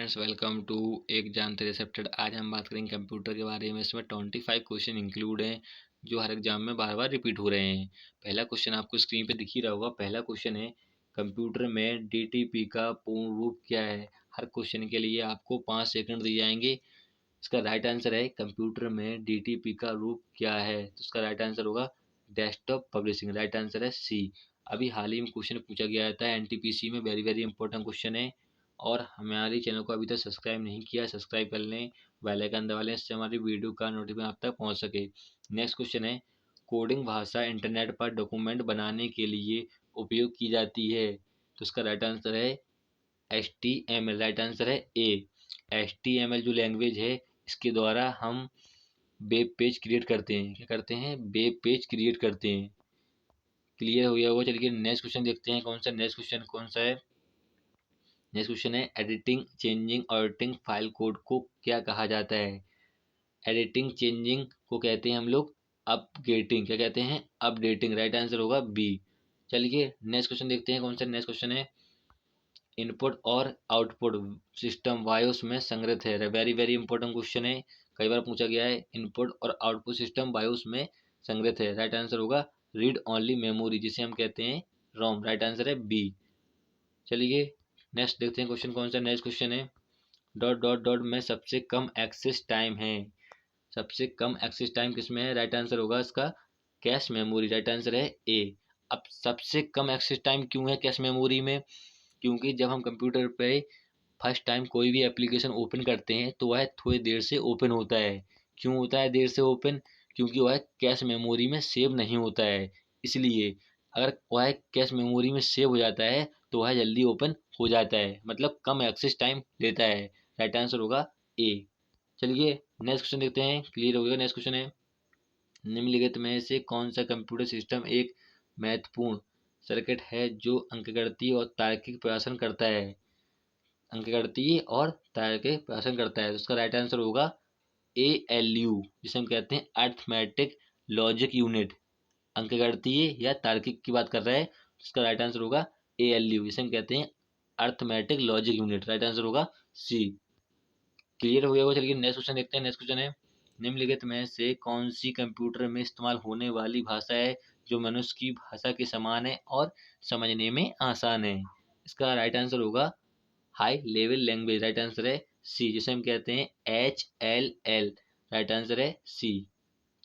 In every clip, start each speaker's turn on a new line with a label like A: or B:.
A: Friends, welcome to एक जानते रिसेप्टेड। आज हम बात करेंगे कंप्यूटर के बारे में। इसमें 25 क्वेश्चन इंक्लूड हैं जो हर एग्जाम में बार बार रिपीट हो रहे हैं। पहला क्वेश्चन आपको स्क्रीन पे दिख ही रहा होगा। पहला क्वेश्चन है, कंप्यूटर में डीटीपी का पूर्ण रूप क्या है। हर क्वेश्चन के लिए आपको 5 सेकंड दिए जाएंगे। इसका राइट आंसर है, कंप्यूटर में डीटीपी का रूप क्या है, तो इसका राइट आंसर होगा डेस्कटॉप पब्लिशिंग। राइट आंसर है सी। अभी हाल ही में क्वेश्चन पूछा गया था एनटीपीसी में, वेरी वेरी इंपॉर्टेंट क्वेश्चन है। और हमारे चैनल को अभी तक सब्सक्राइब नहीं किया, सब्सक्राइब कर लें, बेल आइकन दबा लें, इससे हमारी वीडियो का नोटिफिकेशन आप तक पहुंच सके। नेक्स्ट क्वेश्चन है, कोडिंग भाषा इंटरनेट पर डॉक्यूमेंट बनाने के लिए उपयोग की जाती है, तो इसका राइट आंसर है HTML। राइट आंसर है ए। HTML जो लैंग्वेज है, इसके द्वारा हम वेब पेज क्रिएट करते हैं। क्या करते हैं? वेब पेज क्रिएट करते हैं। क्लियर हो गया होगा। चलिए नेक्स्ट क्वेश्चन देखते हैं। कौन सा नेक्स्ट क्वेश्चन कौन सा है? नेक्स्ट क्वेश्चन है, editing, changing, auditing file code को क्या कहा जाता है। एडिटिंग चेंजिंग को कहते हैं हम लोग अपडेटिंग। क्या कहते हैं? अपडेटिंग। राइट आंसर होगा बी। चलिए नेक्स्ट क्वेश्चन देखते हैं। कौन सा नेक्स्ट क्वेश्चन है, इनपुट और आउटपुट सिस्टम बायोस में संग्रहित है। वेरी वेरी इंपॉर्टेंट क्वेश्चन है, कई बार पूछा गया है। इनपुट और आउटपुट सिस्टम बायोस में संग्रहित है। राइट आंसर होगा रीड ओनली मेमोरी, जिसे हम कहते हैं रोम। राइट आंसर है बी। चलिए नेक्स्ट देखते हैं क्वेश्चन। कौन सा नेक्स्ट क्वेश्चन है, डॉट डॉट डॉट में सबसे कम एक्सेस टाइम है। सबसे कम एक्सेस टाइम किसमें है? राइट आंसर होगा इसका कैश मेमोरी। राइट आंसर है ए। अब सबसे कम एक्सेस टाइम क्यों है कैश मेमोरी में? क्योंकि जब हम कंप्यूटर पे फर्स्ट टाइम कोई भी एप्लीकेशन ओपन करते हैं तो वह थोड़ी देर से ओपन होता है। क्यों होता है देर से ओपन? क्योंकि वह कैश मेमोरी में सेव नहीं होता है। इसलिए अगर वह कैश मेमोरी में सेव हो जाता है तो वह जल्दी ओपन हो जाता है, मतलब कम एक्सेस टाइम लेता है। राइट आंसर होगा ए। चलिए नेक्स्ट क्वेश्चन देखते हैं। क्लियर हो गया। नेक्स्ट क्वेश्चन है, निम्नलिखित में से कौन सा कंप्यूटर सिस्टम एक महत्वपूर्ण सर्किट है जो अंकगणितीय और तार्किक प्रदर्शन करता है। अंकगणितीय और तार्किक प्रदर्शन करता है, तो उसका राइट आंसर होगा ALU, जिसे हम कहते हैं अर्थमेटिक लॉजिक यूनिट। अंकगणितीय या तार्किक की बात कर रहा है, इसका राइट आंसर होगा ALU, जिसे हम कहते हैं arithmetic logic unit. Right answer होगा सी। क्लियर हो गया होगा। चलिए नेक्स्ट क्वेश्चन देखते हैं। नेक्स्ट क्वेश्चन है, निम्नलिखित में से कौन सी कंप्यूटर में इस्तेमाल होने वाली भाषा है जो मनुष्य की भाषा के समान है और समझने में आसान है। इसका राइट आंसर होगा high level language. Right answer है सी, जिसे हम कहते हैं HLL। राइट आंसर है सी।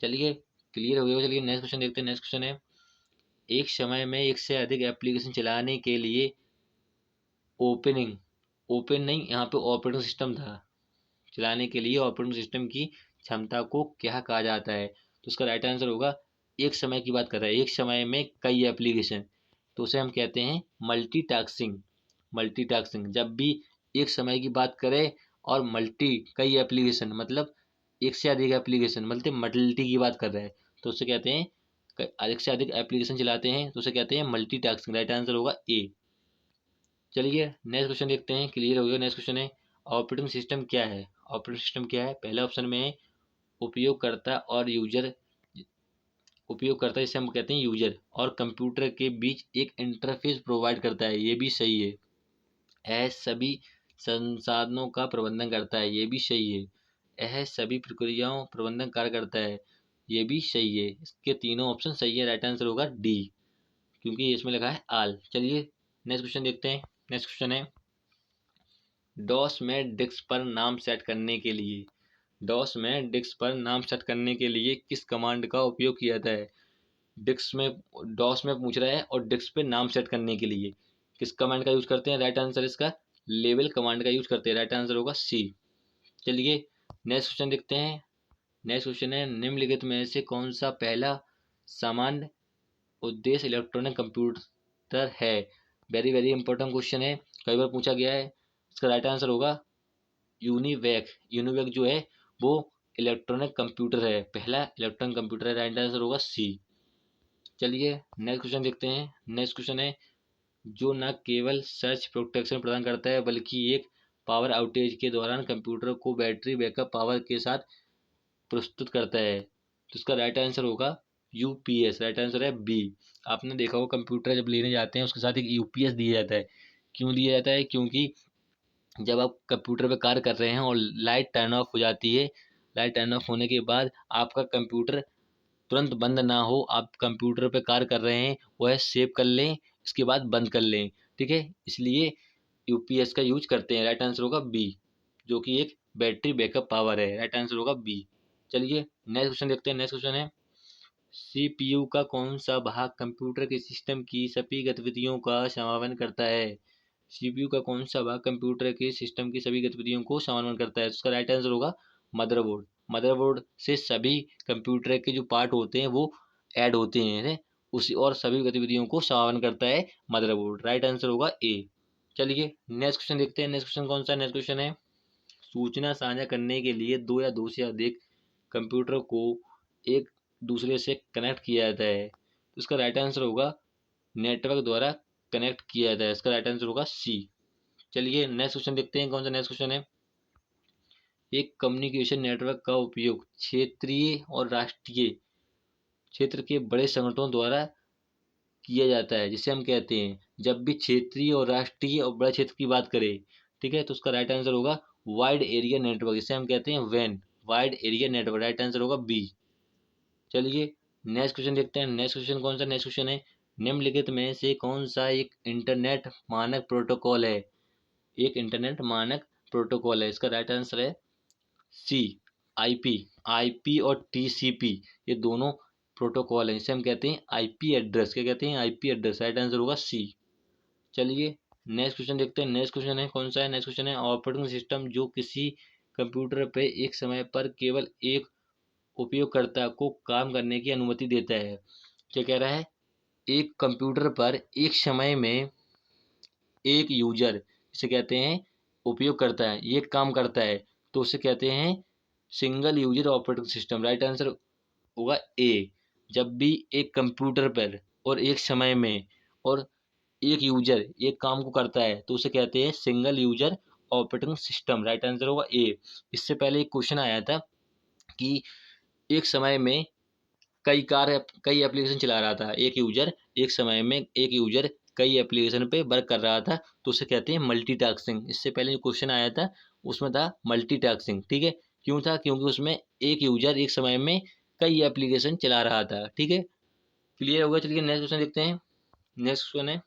A: चलिए क्लियर हो गया। चलिए नेक्स्ट क्वेश्चन देखते हैं। नेक्स्ट क्वेश्चन है, एक समय में एक से अधिक एप्लीकेशन चलाने के लिए ओपनिंग ओपन नहीं, यहाँ पे ऑपरेटिंग सिस्टम था, चलाने के लिए ऑपरेटिंग सिस्टम की क्षमता को क्या कहा जाता है, तो उसका राइट आंसर होगा, एक समय की बात कर रहा है, एक समय में कई एप्लीकेशन, तो उसे हम कहते हैं मल्टीटास्किंग। मल्टीटास्किंग जब भी एक समय की बात करें और मल्टी कई एप्लीकेशन मतलब एक से अधिक एप्लीकेशन मतलब मल्टी की बात कर रहे हैं, तो उसे कहते हैं एक से अधिक एप्लीकेशन चलाते हैं तो उसे कहते हैं मल्टीटास्किंग। राइट आंसर होगा ए। चलिए नेक्स्ट क्वेश्चन देखते हैं। क्लियर हो गया। नेक्स्ट क्वेश्चन है, ऑपरेटिंग सिस्टम क्या है। ऑपरेटिंग सिस्टम क्या है? पहले ऑप्शन में है उपयोगकर्ता और यूजर। उपयोगकर्ता जिसे हम कहते हैं यूजर, और कंप्यूटर के बीच एक इंटरफेस प्रोवाइड करता है, ये भी सही है। यह सभी संसाधनों का प्रबंधन करता है, ये भी सही है। यह सभी प्रक्रियाओं प्रबंधन कार्य करता है, ये भी सही है। इसके तीनों ऑप्शन सही है। राइट आंसर होगा डी, क्योंकि इसमें लिखा है आल। चलिए नेक्स्ट क्वेश्चन देखते हैं। नेक्स्ट क्वेश्चन है, डॉस में डिस्क पर नाम सेट करने के लिए, डॉस में डिस्क पर नाम सेट करने के लिए किस कमांड का उपयोग किया जाता है। डिस्क में डॉस में पूछ रहा है और डिस्क पे नाम सेट करने के लिए किस कमांड का यूज करते हैं। राइट आंसर इसका लेवल कमांड का यूज करते हैं। राइट आंसर होगा सी। चलिए नेक्स्ट क्वेश्चन देखते हैं। नेक्स्ट क्वेश्चन है, निम्नलिखित में से कौन सा पहला सामान्य उद्देश्य इलेक्ट्रॉनिक कंप्यूटर है। वेरी वेरी इंपॉर्टेंट क्वेश्चन है, कई बार पूछा गया है। इसका राइट आंसर होगा यूनिवैक। यूनिवैक जो है वो इलेक्ट्रॉनिक कंप्यूटर है, पहला इलेक्ट्रॉनिक कंप्यूटर है। राइट आंसर होगा सी। चलिए नेक्स्ट क्वेश्चन देखते हैं। नेक्स्ट क्वेश्चन है, जो न केवल सर्च प्रोटेक्शन प्रदान करता है बल्कि एक पावर आउटेज के दौरान कंप्यूटर को बैटरी बैकअप पावर के साथ प्रस्तुत करता है, तो इसका राइट आंसर होगा UPS। राइट आंसर है बी। आपने देखा होगा कंप्यूटर जब लेने जाते हैं उसके साथ एक UPS दिया जाता है। क्यों दिया जाता है? क्योंकि जब आप कंप्यूटर पे कार्य कर रहे हैं और लाइट टर्न ऑफ हो जाती है, लाइट टर्न ऑफ होने के बाद आपका कंप्यूटर तुरंत बंद ना हो, आप कंप्यूटर पे कार्य कर रहे हैं, वह सेव कर लें, इसके बाद बंद कर लें। ठीक है, इसलिए यूपीएस का यूज करते हैं। राइट आंसर होगा बी, जो कि एक बैटरी बैकअप पावर है। राइट आंसर होगा बी। चलिए नेक्स्ट क्वेश्चन देखते हैं। नेक्स्ट क्वेश्चन है, सीपीयू का कौन सा भाग कंप्यूटर के सिस्टम की सभी गतिविधियों का समापन करता है? सीपीयू का कौन सा भाग कंप्यूटर के सिस्टम की सभी गतिविधियों को समापन करता है? उसका राइट आंसर होगा मदरबोर्ड। मदरबोर्ड से सभी कंप्यूटर के जो पार्ट होते हैं वो ऐड होते हैं उसी, और सभी गतिविधियों को समापन करता है मदरबोर्ड। राइट आंसर होगा ए। चलिए नेक्स्ट क्वेश्चन देखते हैं। नेक्स्ट क्वेश्चन कौन सा? नेक्स्ट क्वेश्चन है, सूचना साझा करने के लिए दो या दो से अधिक कंप्यूटर को एक दूसरे से कनेक्ट किया जाता है, तो इसका राइट आंसर होगा नेटवर्क द्वारा कनेक्ट किया जाता है। इसका राइट आंसर होगा सी। चलिए नेक्स्ट क्वेश्चन देखते हैं। कौन सा नेक्स्ट क्वेश्चन है, एक कम्युनिकेशन नेटवर्क का उपयोग क्षेत्रीय और राष्ट्रीय क्षेत्र के बड़े संगठनों द्वारा किया जाता है, जिसे हम कहते हैं, जब भी क्षेत्रीय और राष्ट्रीय और बड़े क्षेत्र की बात करें, ठीक है, तो उसका राइट आंसर होगा वाइड एरिया नेटवर्क, जिसे हम कहते हैं वैन, wide area network. Right answer होगा बी। चलिए नेक्स्ट क्वेश्चन देखते हैं। नेक्स्ट क्वेश्चन कौन सा? नेक्स्ट क्वेश्चन है, निम्नलिखित में से कौन सा एक इंटरनेट मानक प्रोटोकॉल है? एक इंटरनेट मानक प्रोटोकॉल है, इसका राइट आंसर है सी, आईपी। आईपी और टीसीपी ये दोनों प्रोटोकॉल हैं, जिसे हम कहते हैं आईपी एड्रेस। क्या कहते हैं? IP address. राइट आंसर होगा सी। चलिए नेक्स्ट क्वेश्चन देखते हैं। नेक्स्ट क्वेश्चन है, कौन सा है? नेक्स्ट क्वेश्चन है, ऑपरेटिंग सिस्टम जो किसी कंप्यूटर पे एक समय पर केवल एक उपयोगकर्ता को काम करने की अनुमति देता है। क्या कह रहा है? एक कंप्यूटर पर एक समय में एक यूजर, इसे कहते हैं उपयोग करता है, ये काम करता है, तो उसे कहते हैं single user operating system. Right answer होगा ए। जब भी एक कंप्यूटर पर और एक समय में और एक यूजर एक काम को करता है, तो उसे कहते हैं single user operating system. Right answer होगा ए। इससे पहले एक क्वेश्चन आया था कि एक समय में कई एप्लीकेशन चला रहा था एक यूजर, एक समय में एक यूजर कई एप्लीकेशन पे वर्क कर रहा था, तो उसे कहते हैं मल्टीटास्किंग। इससे पहले जो क्वेश्चन आया था उसमें था मल्टीटास्किंग। ठीक है, क्यों था? क्योंकि उसमें एक यूजर एक समय में कई एप्लीकेशन चला रहा था। ठीक है, क्लियर होगा। चलिए नेक्स्ट क्वेश्चन देखते हैं। नेक्स्ट क्वेश्चन है,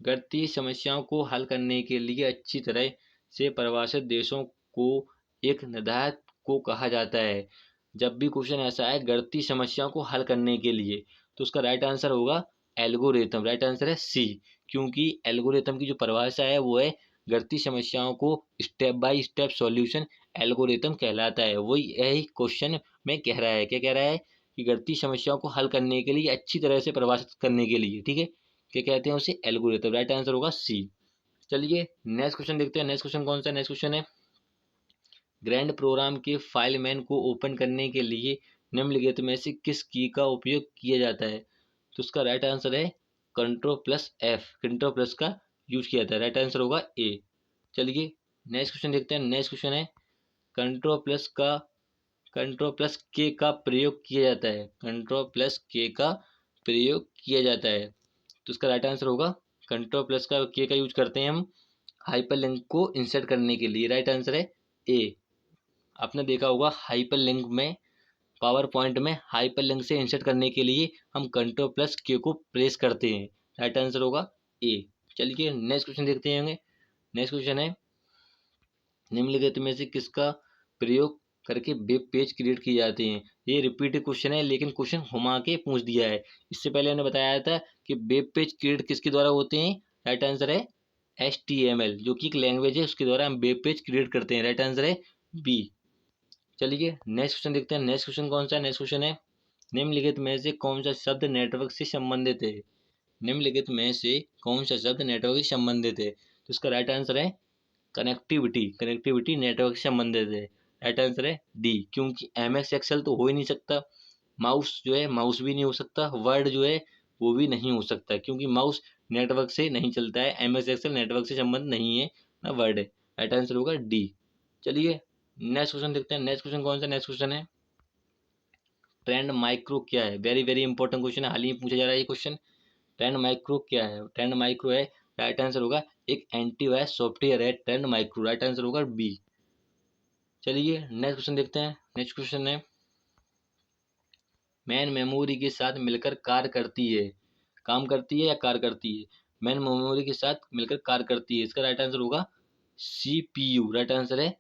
A: गणितीय समस्याओं को हल करने के लिए अच्छी तरह से परिभाषित देशों को एक निर्धारक को कहा जाता है। जब भी क्वेश्चन ऐसा है गणितीय समस्याओं को हल करने के लिए, तो उसका राइट आंसर होगा एल्गोरिथम। राइट आंसर है सी, क्योंकि एल्गोरिथम की जो परिभाषा है वो है गणितीय समस्याओं को step by step solution algorithm कहलाता है। वही यही क्वेश्चन में कह रहा है। क्या कह रहा है? कि गणितीय समस्याओं को हल करने के लिए अच्छी तरह से परिभाषित करने के लिए, ठीक है, क्या कहते हैं उसे? एल्गोरिथम। राइट आंसर होगा सी। चलिए नेक्स्ट क्वेश्चन देखते हैं। नेक्स्ट क्वेश्चन कौन सा? नेक्स्ट क्वेश्चन है, ग्रैंड प्रोग्राम के फाइल मेन को ओपन करने के लिए निम्नलिखित में से किस की का उपयोग किया जाता है? तो उसका राइट आंसर है control plus F, control plus का यूज किया जाता है। राइट आंसर होगा ए। चलिए नेक्स्ट क्वेश्चन देखते हैं। नेक्स्ट क्वेश्चन है, कंट्रोल प्लस का कंट्रोल प्लस के का प्रयोग किया जाता है, कंट्रोल प्लस के का प्रयोग किया जाता है, तो उसका राइट आंसर होगा कंट्रोल प्लस का के का यूज करते हैं हम हाइपरलिंक को इंसर्ट करने के लिए। राइट आंसर है ए। आपने देखा होगा हाइपरलिंक में, पावर पॉइंट में हाइपरलिंक से इंसर्ट करने के लिए हम कंट्रोल प्लस के को प्रेस करते हैं। राइट आंसर होगा ए। चलिए नेक्स्ट क्वेश्चन देखते हैं। नेक्स्ट क्वेश्चन है, निम्नलिखित में से किसका प्रयोग करके वेब पेज क्रिएट किए जाते हैं? ये रिपीटेड क्वेश्चन है, लेकिन क्वेश्चन घुमा के पूछ दिया है। इससे पहले हमने बताया था कि वेब पेज क्रिएट किसके द्वारा होते हैं। राइट आंसर है HTML, जो कि एक लैंग्वेज है, उसके द्वारा हम वेब पेज क्रिएट करते हैं। राइट आंसर है बी। चलिए नेक्स्ट क्वेश्चन देखते हैं। नेक्स्ट क्वेश्चन कौन सा? नेक्स्ट क्वेश्चन है, निम्नलिखित में से कौन सा शब्द नेटवर्क से संबंधित है? निम्नलिखित में से कौन सा शब्द नेटवर्क से संबंधित है? तो इसका राइट आंसर है कनेक्टिविटी। कनेक्टिविटी नेटवर्क से संबंधित है। राइट आंसर है डी, क्योंकि MS एक्सेल तो हो ही नहीं सकता, माउस जो है माउस भी नहीं हो सकता, वर्ड जो है वो भी नहीं हो सकता, क्योंकि माउस नेटवर्क से नहीं चलता है, MS एक्सेल नेटवर्क से संबंध नहीं है, ना वर्ड है। राइट आंसर होगा डी। चलिए नेक्स्ट क्वेश्चन देखते हैं। नेक्स्ट क्वेश्चन कौन सा? नेक्स्ट क्वेश्चन है, ट्रेंड माइक्रो क्या है? वेरी वेरी इंपॉर्टेंट क्वेश्चन है, हाल ही में पूछा जा रहा है ये क्वेश्चन। ट्रेंड माइक्रो क्या है? ट्रेंड माइक्रो है, राइट आंसर होगा एक एंटीवायरस सॉफ्टवेयर है ट्रेंड माइक्रो, राइट आंसर होगा बी। चलिए नेक्स्ट क्वेश्चन देखते हैं। नेक्स्ट क्वेश्चन है मैन मेमोरी के साथ मिलकर कार्य करती है, काम करती है या कार्य करती है? मैन मेमोरी के साथ मिलकर कार्य करती है, इसका राइट आंसर होगा सीपीयू, राइट आंसर है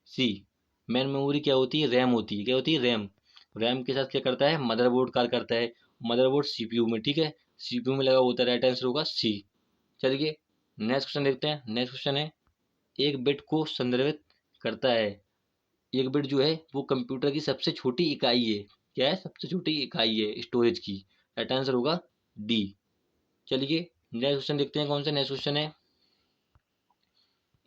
A: सी। मैन मेमोरी क्या होती है? रैम होती है। क्या होती है? रैम। रैम के साथ क्या करता है? मदरबोर्ड कार्य करता है, मदरबोर्ड सीपीयू में, ठीक है, सीपीयू में लगा होता है, राइट आंसर होगा सी। चलिए नेक्स्ट क्वेश्चन देखते हैं। नेक्स्ट क्वेश्चन है एक बिट को संदर्भित करता है, एक बिट जो है वो कंप्यूटर की सबसे छोटी इकाई है। क्या है? सबसे छोटी इकाई है स्टोरेज की, राइट आंसर होगा डी। चलिए नेक्स्ट क्वेश्चन देखते हैं। कौन सा नेक्स्ट क्वेश्चन है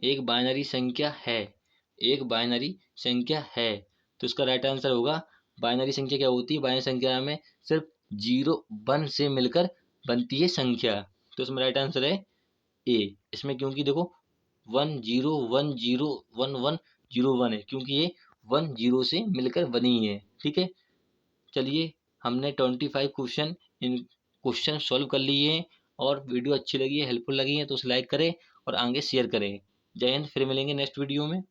A: एक बाइनरी संख्या है, एक बाइनरी संख्या है, तो इसका राइट आंसर होगा बाइनरी संख्या क्या होती है? बाइनरी संख्या में सिर्फ 0 1 से मिलकर बनती है संख्या, तो इसमें राइट आंसर है ए। इसमें क्योंकि देखो 1 0 1 0 1 1 है, क्योंकि ये 1 0 से मिलकर बनी है, ठीक है। चलिए हमने 25 क्वेश्चन इन क्वेश्चन सॉल्व कर लिए हैं, और वीडियो अच्छी लगी है, हेल्पफुल लगी है तो उसे लाइक करें और आगे शेयर करें। जय हिंद, फिर मिलेंगे नेक्स्ट वीडियो में।